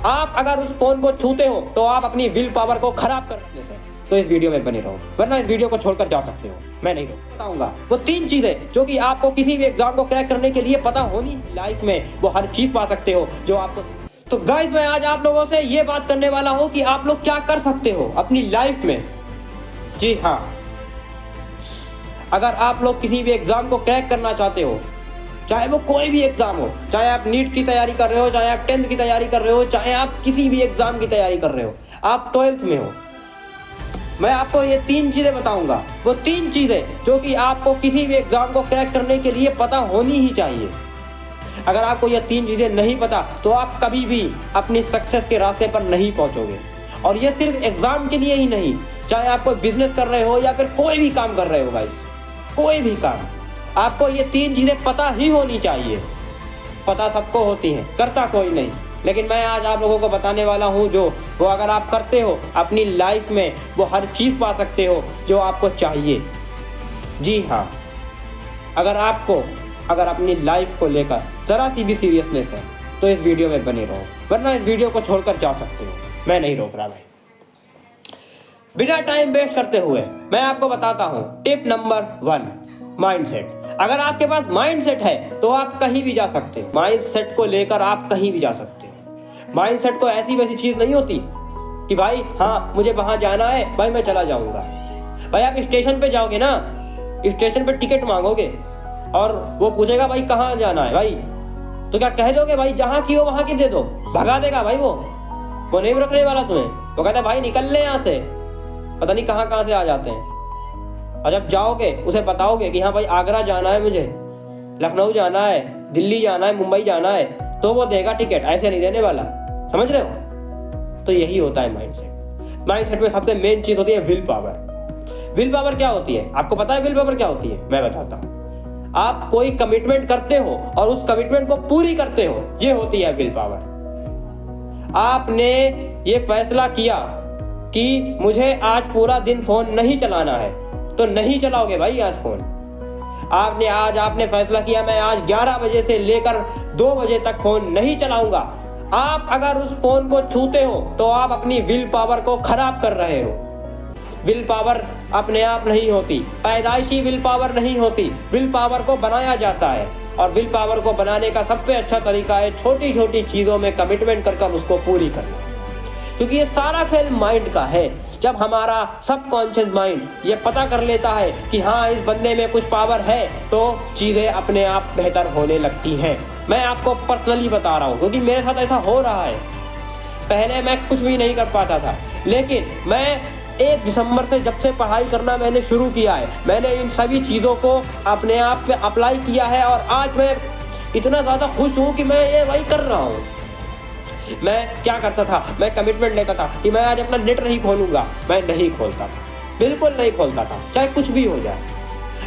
आप अगर उस फोन को छूते हो तो आप अपनी विल पावर को खराब कर देते हैं। तो इस वीडियो में बने रहो, वरना इस वीडियो को छोड़कर जा सकते हो। मैं नहीं बताऊंगा वो 3 चीजें जो कि आपको किसी भी एग्जाम को क्रैक करने के लिए पता होनी लाइफ में, वो हर चीज पा सकते हो जो आपको। तो गाइस मैं आज आप लोगों से ये बात करने वाला हूँ कि आप लोग क्या कर सकते हो अपनी लाइफ में। जी हाँ, अगर आप लोग किसी भी एग्जाम को क्रैक करना चाहते हो, चाहे वो कोई भी एग्जाम हो, चाहे आप नीट की तैयारी कर रहे हो, चाहे आप 10th की तैयारी कर रहे हो, चाहे आप किसी भी एग्जाम की तैयारी कर रहे हो, आप 12th में हो, मैं आपको ये 3 चीजें बताऊंगा। वो 3 चीजें जो कि आपको किसी भी एग्जाम को क्रैक करने के लिए पता होनी ही चाहिए। अगर आपको ये 3 चीजें नहीं पता तो आप कभी भी अपनी सक्सेस के रास्ते पर नहीं पहुंचोगे। और ये सिर्फ एग्जाम के लिए ही नहीं, चाहे आप कोई बिजनेस कर रहे हो या फिर कोई भी काम कर रहे हो गाइस, कोई भी काम, आपको ये 3 चीजें पता ही होनी चाहिए। पता सबको होती है, करता कोई नहीं। लेकिन मैं आज आप लोगों को बताने वाला हूँ जो वो अगर आप करते हो अपनी लाइफ में वो हर चीज़ पा सकते हो जो आपको चाहिए। जी हाँ, अगर अपनी लाइफ को लेकर ज़रा सी भी सीरियसनेस है तो इस वीडियो में बने रहो, वरना इस वीडियो को छोड़कर जा सकते हो। मैं नहीं रोक रहा भाई। बिना टाइम वेस्ट करते हुए मैं आपको बताता हूँ टिप नंबर 1, माइंडसेट। अगर आपके पास माइंडसेट है तो आप कहीं भी जा सकते हो। माइंडसेट को लेकर आप कहीं भी जा सकते हो। माइंडसेट को ऐसी वैसी चीज़ नहीं होती कि भाई हाँ मुझे वहाँ जाना है भाई मैं चला जाऊँगा। भाई आप स्टेशन पे जाओगे ना, स्टेशन पे टिकट मांगोगे और वो पूछेगा भाई कहाँ जाना है भाई, तो क्या कह दोगे भाई जहाँ की हो वहाँ की दे दो, भगा देगा भाई वो नहीं रखने वाला तुम्हें। वो कहता है भाई निकल ले यहाँ से, पता नहीं कहाँ से आ जाते हैं। और जब जाओगे उसे बताओगे कि हाँ भाई आगरा जाना है मुझे, लखनऊ जाना है, दिल्ली जाना है, मुंबई जाना है, तो वो देगा टिकट, ऐसे नहीं देने वाला। समझ रहे हो? तो यही होता है माइंडसेट। माइंडसेट में सबसे मेन चीज होती है विल पावर। विल पावर क्या होती है आपको पता है? विल पावर क्या होती है मैं बताता हूँ। आप कोई कमिटमेंट करते हो और उस कमिटमेंट को पूरी करते हो, ये होती है विल पावर। आपने ये फैसला किया कि मुझे आज पूरा दिन फोन नहीं चलाना है, तो नहीं चलाओगे भाई आज फोन। आपने फैसला किया मैं आज 11 बजे से लेकर 2 बजे तक फोन नहीं चलाऊंगा। आप अगर उस फोन को छूते हो तो आप अपनी विल पावर को खराब कर रहे हो। विल पावर अपने आप नहीं होती, पैदाइशी विल पावर नहीं होती, विल पावर को बनाया जाता है। और विल पावर को बनाने का सबसे अच्छा तरीका है छोटी छोटी चीज़ों में कमिटमेंट कर उसको पूरी करना, क्योंकि ये सारा खेल माइंड का है। जब हमारा सबकॉन्शियस माइंड ये पता कर लेता है कि हाँ इस बंदे में कुछ पावर है, तो चीज़ें अपने आप बेहतर होने लगती हैं। मैं आपको पर्सनली बता रहा हूँ क्योंकि मेरे साथ ऐसा हो रहा है। पहले मैं कुछ भी नहीं कर पाता था, लेकिन मैं 1 दिसंबर से जब से पढ़ाई करना मैंने शुरू किया है, मैंने इन सभी चीज़ों को अपने आप पे अप्लाई किया है और आज मैं इतना ज़्यादा खुश हूँ कि मैं ये वही कर रहा हूँ। मैं क्या करता था, मैं कमिटमेंट लेता था कि मैं आज अपना नेट नहीं खोलूँगा, मैं नहीं खोलता था, बिल्कुल नहीं खोलता था, चाहे कुछ भी हो जाए।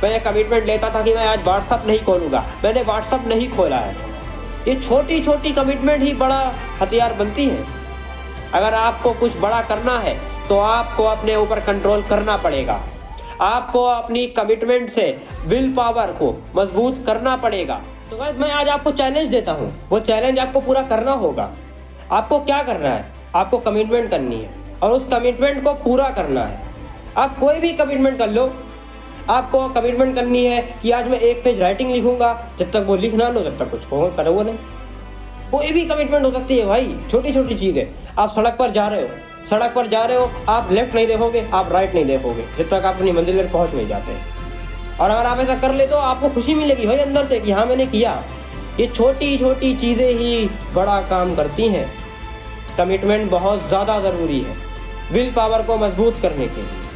मैं ये कमिटमेंट लेता था कि मैं आज व्हाट्सअप नहीं खोलूँगा, मैंने व्हाट्सअप नहीं खोला है। ये छोटी छोटी कमिटमेंट ही बड़ा हथियार बनती है। अगर आपको कुछ बड़ा करना है तो आपको अपने ऊपर कंट्रोल करना पड़ेगा। आपको अपनी कमिटमेंट से विल पावर को मजबूत करना पड़ेगा। तो गाइस मैं आज आपको चैलेंज देता हूँ, वो चैलेंज आपको पूरा करना होगा। आपको क्या करना है? आपको कमिटमेंट करनी है और उस कमिटमेंट को पूरा करना है। आप कोई भी कमिटमेंट कर लो। आपको कमिटमेंट करनी है कि आज मैं 1 पेज राइटिंग लिखूंगा, जब तक वो लिख ना लो तब तक कुछ करो नहीं। कोई भी कमिटमेंट हो सकती है भाई, छोटी छोटी चीज़ है। आप सड़क पर जा रहे हो, आप लेफ्ट नहीं देखोगे, आप राइट नहीं देखोगे जब तक आप अपनी मंजिल पर पहुंच नहीं जाते। और अगर आप ऐसा कर ले तो आपको खुशी मिलेगी भाई अंदर से कि हाँ मैंने किया। ये छोटी छोटी चीज़ें ही बड़ा काम करती हैं। कमिटमेंट बहुत ज़्यादा ज़रूरी है विल पावर को मजबूत करने के लिए।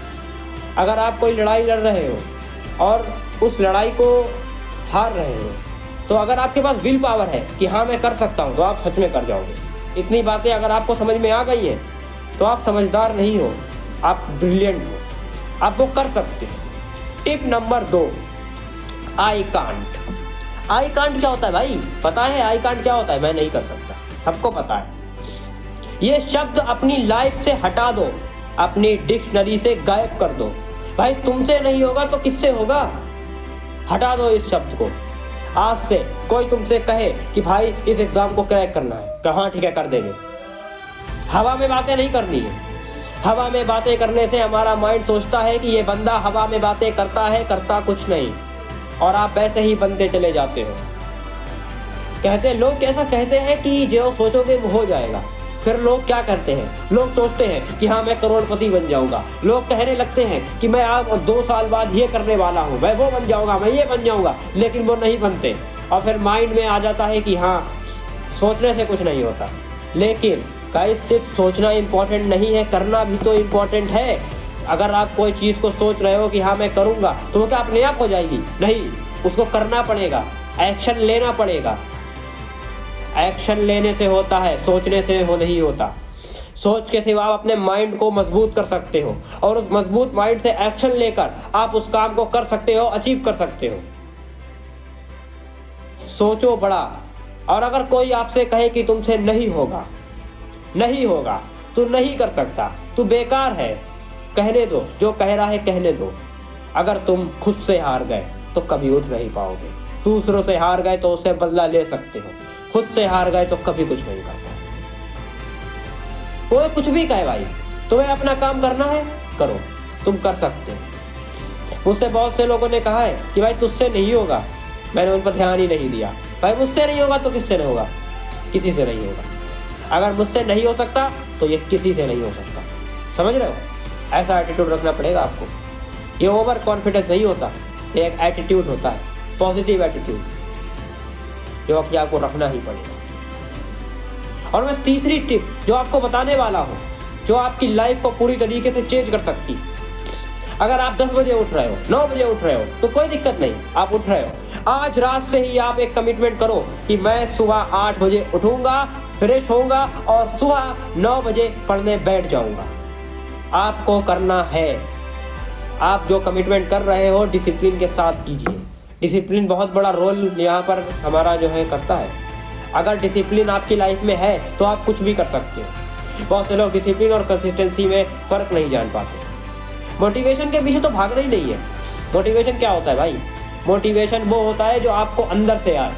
अगर आप कोई लड़ाई लड़ रहे हो और उस लड़ाई को हार रहे हो, तो अगर आपके पास विल पावर है कि हाँ मैं कर सकता हूँ, तो आप सच में कर जाओगे। इतनी बातें अगर आपको समझ में आ गई हैं तो आप समझदार नहीं हो, आप ब्रिलियंट हो, आप वो कर सकते हो। Tip number 2, I can't. I can't क्या होता है भाई? पता है आई कांट क्या होता है? मैं नहीं कर सकता, सबको पता है। ये शब्द अपनी लाइफ से हटा दो, अपनी डिक्शनरी से गायब कर दो। भाई तुमसे नहीं होगा तो किससे होगा? हटा दो इस शब्द को। आज से कोई तुमसे कहे कि भाई इस एग्जाम को क्रैक करना है, कहाँ ठीक है कर देंगे, हवा में बातें नहीं करनी है। हवा में बातें करने से हमारा माइंड सोचता है कि ये बंदा हवा में बातें करता है, करता कुछ नहीं, और आप वैसे ही बनते चले जाते हो। कहते लोग ऐसा कहते हैं कि जो सोचोगे वो हो जाएगा। फिर लोग क्या करते हैं, लोग सोचते हैं कि हाँ मैं करोड़पति बन जाऊंगा। लोग कहने लगते हैं कि मैं आप 2 साल बाद ये करने वाला हूँ, मैं वो बन जाऊंगा, मैं ये बन जाऊंगा, लेकिन वो नहीं बनते। और फिर माइंड में आ जाता है कि हाँ सोचने से कुछ नहीं होता। लेकिन गाइस सिर्फ सोचना इम्पोर्टेंट नहीं है, करना भी तो इम्पोर्टेंट है। अगर आप कोई चीज़ को सोच रहे हो कि हाँ मैं करूँगा, तो वो क्या अपने आप हो जाएगी? नहीं, उसको करना पड़ेगा, एक्शन लेना पड़ेगा। एक्शन लेने से होता है, सोचने से हो नहीं होता। सोच के सिवा आप अपने माइंड को मजबूत कर सकते हो, और उस मजबूत माइंड से एक्शन लेकर आप उस काम को कर सकते हो, अचीव कर सकते हो। सोचो बड़ा। और अगर कोई आपसे कहे कि तुमसे नहीं होगा, नहीं होगा, तू नहीं कर सकता, तू बेकार है, कहने दो, जो कह रहा है कहने दो। अगर तुम खुद से हार गए तो कभी उठ नहीं पाओगे। दूसरों से हार गए तो उससे बदला ले सकते हो, खुद से हार गए तो कभी कुछ नहीं कर पाओगे। कोई कुछ भी कहे भाई, तुम्हें अपना काम करना है, करो, तुम कर सकते हो। मुझसे बहुत से लोगों ने कहा है कि भाई तुझसे नहीं होगा, मैंने उन पर ध्यान ही नहीं दिया। भाई मुझसे नहीं होगा तो किससे नहीं होगा? किसी से नहीं होगा। अगर मुझसे नहीं हो सकता तो ये किसी से नहीं हो सकता। समझ रहे हो? ऐसा एटीट्यूड रखना पड़ेगा आपको। ये ओवर कॉन्फिडेंस नहीं होता, ये एक एटीट्यूड होता है, पॉजिटिव एटीट्यूड, जो कि आपको रखना ही पड़ेगा। और मैं तीसरी टिप जो आपको बताने वाला हूँ, जो आपकी लाइफ को पूरी तरीके से चेंज कर सकती। अगर आप 10 बजे उठ रहे हो, 9 बजे उठ रहे हो, तो कोई दिक्कत नहीं, आप उठ रहे हो। आज रात से ही आप एक कमिटमेंट करो कि मैं सुबह 8 बजे उठूंगा, फ्रेश होऊंगा और सुबह 9 बजे पढ़ने बैठ जाऊंगा। आपको करना है। आप जो कमिटमेंट कर रहे हो डिसिप्लिन के साथ कीजिए। डिसिप्लिन बहुत बड़ा रोल यहाँ पर हमारा जो है करता है। अगर डिसिप्लिन आपकी लाइफ में है तो आप कुछ भी कर सकते हो। बहुत से लोग डिसिप्लिन और कंसिस्टेंसी में फ़र्क नहीं जान पाते। मोटिवेशन के पीछे तो भागना ही नहीं है। मोटिवेशन क्या होता है भाई? मोटिवेशन वो होता है जो आपको अंदर से आए।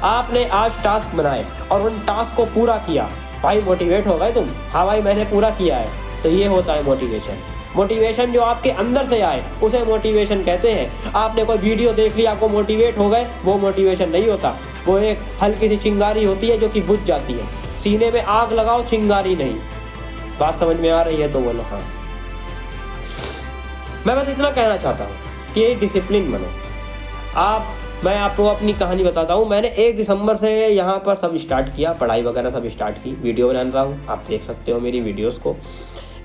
आपने आज टास्क बनाए और उन टास्क को पूरा किया, भाई मोटिवेट हो गए तुम। हाँ भाई मैंने पूरा किया है, तो ये होता है मोटिवेशन। मोटिवेशन जो आपके अंदर से आए उसे मोटिवेशन कहते हैं। आपने कोई वीडियो देख ली, आपको मोटिवेट हो गए, वो मोटिवेशन नहीं होता। वो एक हल्की सी चिंगारी होती है जो कि बुझ जाती है। सीने में आग लगाओ, चिंगारी नहीं। बात समझ में आ रही है तो बोलो हाँ। मैं बस इतना कहना चाहता हूँ कि डिसिप्लिन बनो। मैं आपको अपनी कहानी बताता हूँ। मैंने 1 दिसंबर से यहाँ पर सब स्टार्ट किया, पढ़ाई वगैरह सब स्टार्ट की, वीडियो बना रहा हूँ, आप देख सकते हो मेरी वीडियोस को।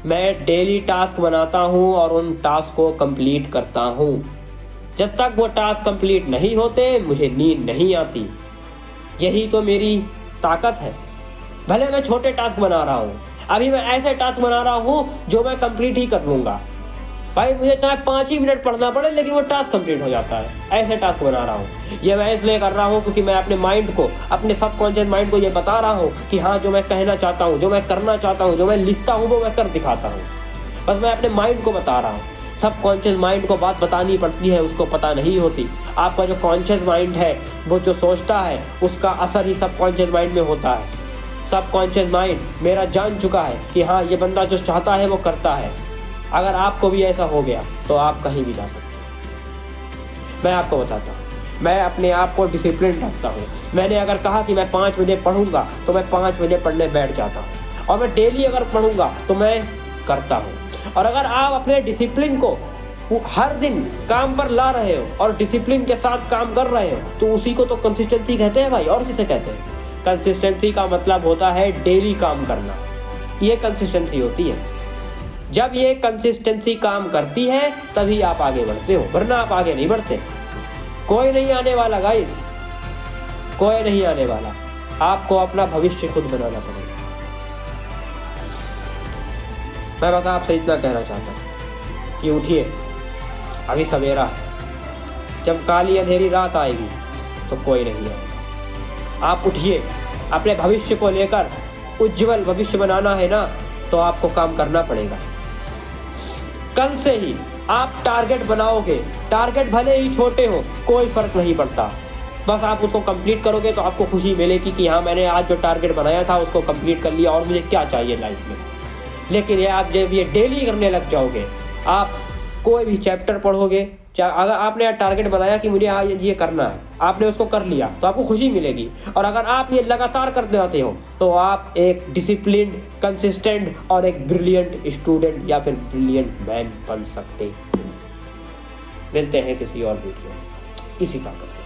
मैं डेली टास्क बनाता हूँ और उन टास्क को कंप्लीट करता हूँ। जब तक वो टास्क कंप्लीट नहीं होते मुझे नींद नहीं आती। यही तो मेरी ताकत है। भले मैं छोटे टास्क बना रहा हूँ, अभी मैं ऐसे टास्क बना रहा हूँ जो मैं कंप्लीट ही कर लूँगा। भाई मुझे चाहे 5 ही मिनट पढ़ना पड़े लेकिन वो टास्क कंप्लीट हो जाता है। ऐसे टास्क बना रहा हूँ। ये मैं इसलिए कर रहा हूँ क्योंकि मैं अपने माइंड को, अपने सबकॉन्शियस माइंड को ये बता रहा हूँ कि हाँ जो मैं कहना चाहता हूँ, जो मैं करना चाहता हूँ, जो मैं लिखता हूँ वो मैं कर दिखाता हूँ। बस मैं अपने माइंड को बता रहा हूँ। सबकॉन्शियस माइंड को बात बतानी पड़ती है, उसको पता नहीं होती। आपका जो कॉन्शियस माइंड है वो जो सोचता है उसका असर ही सबकॉन्शियस माइंड में होता है। सबकॉन्शियस माइंड मेरा जान चुका है कि हाँ ये बंदा जो चाहता है वो करता है। अगर आपको भी ऐसा हो गया तो आप कहीं भी जा सकते हो। मैं आपको बताता हूँ, मैं अपने आप को डिसिप्लिन रखता हूँ। मैंने अगर कहा कि मैं 5 बजे पढ़ूंगा तो मैं 5 बजे पढ़ने बैठ जाता हूँ, और मैं डेली अगर पढ़ूंगा तो मैं करता हूँ। और अगर आप अपने डिसिप्लिन को हर दिन काम पर ला रहे हो और डिसिप्लिन के साथ काम कर रहे हो तो उसी को तो कंसिस्टेंसी कहते हैं भाई। और किसे कहते हैं? कंसिस्टेंसी का मतलब होता है डेली काम करना। ये कंसिस्टेंसी होती है। जब ये कंसिस्टेंसी काम करती है तभी आप आगे बढ़ते हो, वरना आप आगे नहीं बढ़ते। कोई नहीं आने वाला गाइस, कोई नहीं आने वाला। आपको अपना भविष्य खुद बनाना पड़ेगा। मैं बस आपसे इतना कहना चाहता हूँ कि उठिए, अभी सवेरा है। जब काली अंधेरी रात आएगी तो कोई नहीं आएगा। आप उठिए, अपने भविष्य को लेकर उज्जवल भविष्य बनाना है ना, तो आपको काम करना पड़ेगा। कल से ही आप टारगेट बनाओगे। टारगेट भले ही छोटे हो, कोई फर्क नहीं पड़ता। बस आप उसको कंप्लीट करोगे तो आपको खुशी मिलेगी कि हाँ मैंने आज जो टारगेट बनाया था उसको कंप्लीट कर लिया और मुझे क्या चाहिए लाइफ में। लेकिन ये आप जब ये डेली करने लग जाओगे, आप कोई भी चैप्टर पढ़ोगे, अगर आपने यार टारगेट बनाया कि मुझे आज ये करना है, आपने उसको कर लिया तो आपको खुशी मिलेगी। और अगर आप ये लगातार करते रहते हो तो आप एक डिसिप्लिन्ड, कंसिस्टेंट और एक ब्रिलियंट स्टूडेंट या फिर ब्रिलियंट मैन बन सकते हो। मिलते हैं किसी और वीडियो में इसी ताकत।